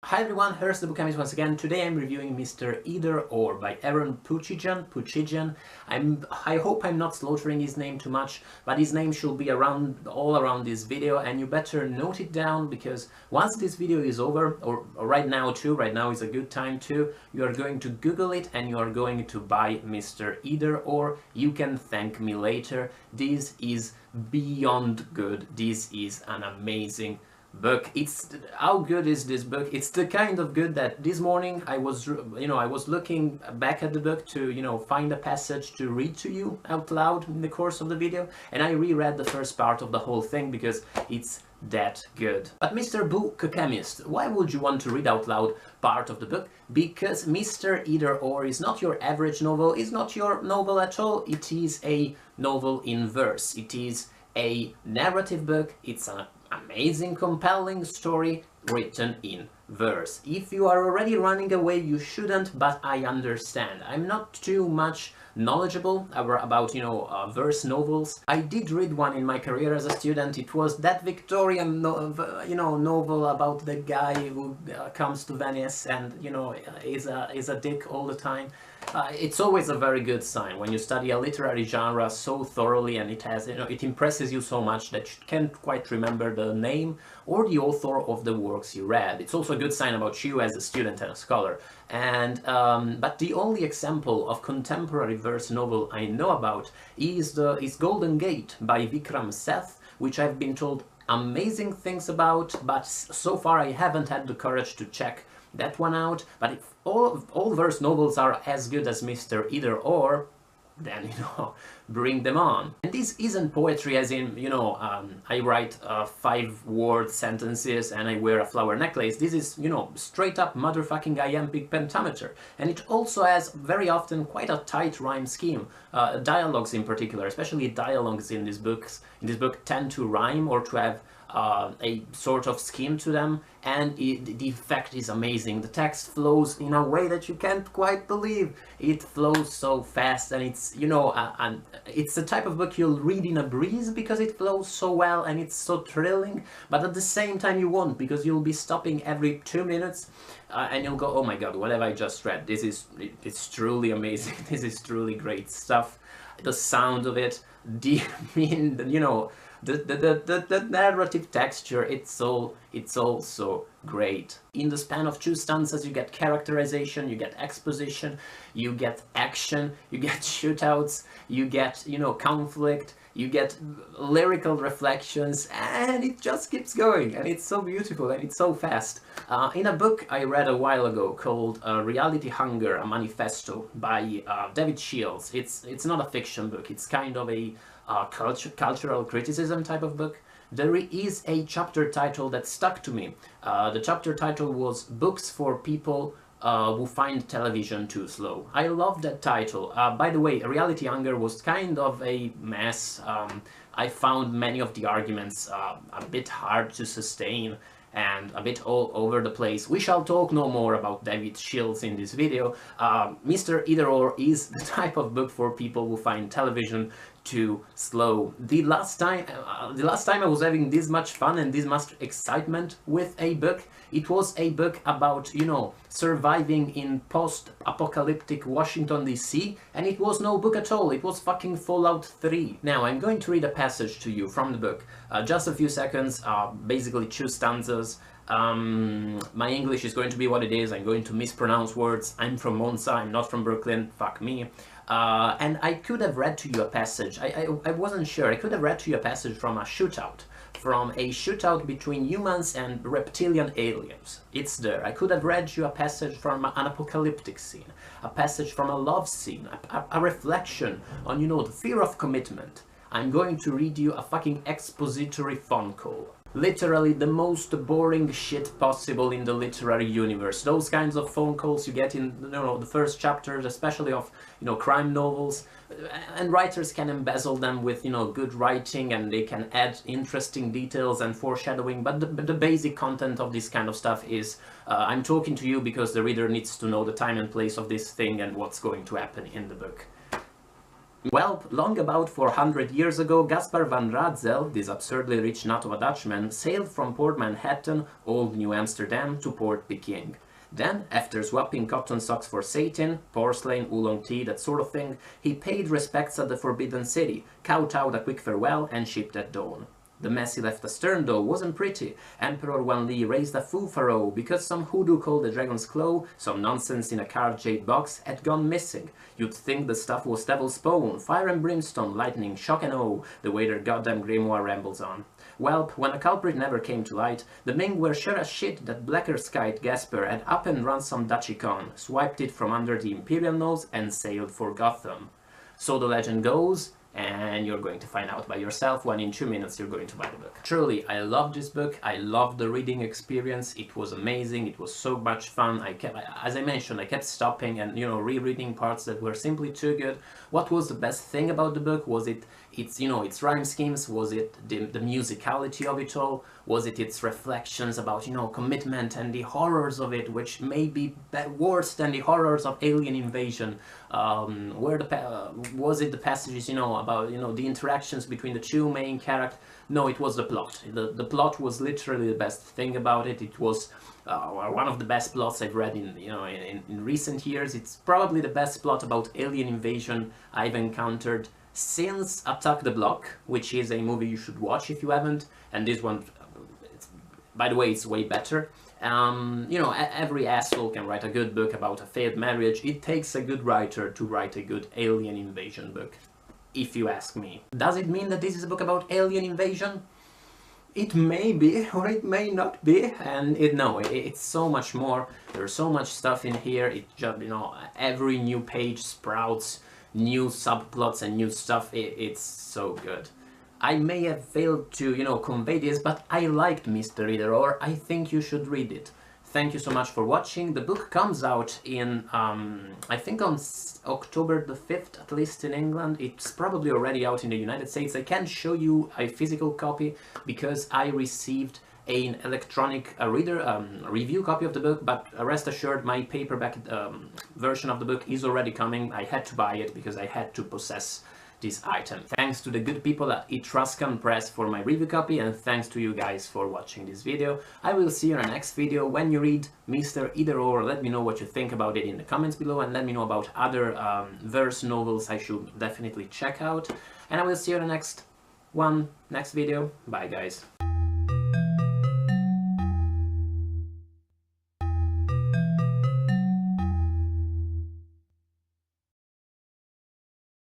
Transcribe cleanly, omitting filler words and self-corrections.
Hi everyone, here's the Bookchemist once again. Today I'm reviewing Mr. Either Or by Poochigian. I hope I'm not slaughtering his name too much, but his name should be all around this video, and you better note it down, because once this video is over, or right now too, right now is a good time too, you are going to Google it and you are going to buy Mr. Either Or. You can thank me later. This is beyond good. This is an amazing book. How good is this book? It's the kind of good that this morning I was looking back at the book to find a passage to read to you out loud in the course of the video, and I reread the first part of the whole thing because it's that good. But Mr. Bookchemist, why would you want to read out loud part of the book? Because Mr. Either Or is not your average novel, it's not your novel at all. It is a novel in verse. It is a narrative book. It's an amazing, compelling story written in verse. If you are already running away, you shouldn't, but I understand. I'm not too much knowledgeable about verse novels. I did read one in my career as a student. It was that Victorian novel about the guy who comes to Venice and is a dick all the time. It's always a very good sign when you study a literary genre so thoroughly and it impresses you so much that you can't quite remember the name or the author of the works you read. It's also a good sign about you as a student and a scholar. And but the only example of contemporary verse novel I know about is Golden Gate by Vikram Seth, which I've been told amazing things about, but so far I haven't had the courage to check that one out. But if all verse novels are as good as Mr. Either Or, then bring them on. And this isn't poetry as in I write 5-word sentences and I wear a flower necklace. This is straight up motherfucking iambic pentameter, and it also has very often quite a tight rhyme scheme. Dialogues in particular, especially dialogues in this book tend to rhyme or to have a sort of scheme to them, and the effect is amazing. The text flows in a way that you can't quite believe. It flows so fast, and it's it's the type of book you'll read in a breeze because it flows so well and it's so thrilling, but at the same time you won't, because you'll be stopping every 2 minutes and you'll go, oh my god, what have I just read? It's truly amazing. This is truly great stuff. The sound of it, the narrative texture, it's all so great. In the span of 2 stanzas you get characterization, you get exposition, you get action, you get shootouts, you get conflict, you get lyrical reflections, and it just keeps going, and it's so beautiful and it's so fast. In a book I read a while ago called Reality Hunger, a Manifesto by David Shields. It's not a fiction book, it's kind of a cultural criticism type of book. There is a chapter title that stuck to me. The chapter title was Books for People who Find Television Too Slow. I love that title. By the way, Reality Hunger was kind of a mess. I found many of the arguments a bit hard to sustain and a bit all over the place. We shall talk no more about David Shields in this video. Mr. Either Or is the type of book for people who find television too slow. The last time I was having this much fun and this much excitement with a book, it was a book about, surviving in post-apocalyptic Washington DC, and it was no book at all. It was fucking Fallout 3. Now, I'm going to read a passage to you from the book. Just a few seconds, basically 2 stanzas. My English is going to be what it is. I'm going to mispronounce words. I'm from Monza, I'm not from Brooklyn, fuck me. And I could have read to you a passage, I wasn't sure, I could have read to you a passage from a shootout between humans and reptilian aliens. It's there. I could have read you a passage from an apocalyptic scene, a passage from a love scene, a reflection on, the fear of commitment. I'm going to read you a fucking expository phone call. Literally the most boring shit possible in the literary universe. Those kinds of phone calls you get in the first chapters, especially of crime novels, and writers can embezzle them with good writing, and they can add interesting details and foreshadowing, but the basic content of this kind of stuff is I'm talking to you because the reader needs to know the time and place of this thing and what's going to happen in the book. Well, long about 400 years ago, Gaspar van Radzel, this absurdly rich nut of a Dutchman, sailed from Port Manhattan, old New Amsterdam, to Port Peking. Then, after swapping cotton socks for satin, porcelain, oolong tea, that sort of thing, he paid respects at the Forbidden City, kowtowed a quick farewell, and shipped at dawn. The mess he left astern, though, wasn't pretty. Emperor Wan Li raised a foo-farrow because some hoodoo called the Dragon's Claw, some nonsense in a carved jade box, had gone missing. You'd think the stuff was devil's spawn, fire and brimstone, lightning, shock and awe, the way their goddamn grimoire rambles on. Welp, when a culprit never came to light, the Ming were sure as shit that Blacker-Skite Gasper had up and run some Dutchy con, swiped it from under the Imperial nose, and sailed for Gotham. So the legend goes, and you're going to find out by yourself when in 2 minutes you're going to buy the book. Truly, I love this book. I love the reading experience. It was amazing. It was so much fun. As I mentioned, I kept stopping and, rereading parts that were simply too good. What was the best thing about the book? Was it its rhyme schemes? Was it the musicality of it all? Was it its reflections about, commitment and the horrors of it, which may be worse than the horrors of alien invasion? Was it the passages, about, the interactions between the two main characters? No, it was the plot. The plot was literally the best thing about it. It was one of the best plots I've read in recent years. It's probably the best plot about alien invasion I've encountered since Attack the Block, which is a movie you should watch if you haven't, and this one, by the way, it's way better. Every asshole can write a good book about a failed marriage. It takes a good writer to write a good alien invasion book, if you ask me. Does it mean that this is a book about alien invasion? It may be, or it may not be, and it's so much more. There's so much stuff in here. It just, every new page sprouts new subplots and new stuff. It's so good. I may have failed to, convey this, but I liked Mr. Either-Or. I think you should read it. Thank you so much for watching. The book comes out in, I think on October the 5th, at least in England. It's probably already out in the United States. I can't show you a physical copy because I received an electronic review copy of the book, but rest assured my paperback version of the book is already coming. I had to buy it because I had to possess this item. Thanks to the good people at Etruscan Press for my review copy, and thanks to you guys for watching this video. I will see you in the next video. When you read Mr. Either-Or, let me know what you think about it in the comments below, and let me know about other verse novels I should definitely check out. And I will see you in the next video. Bye guys.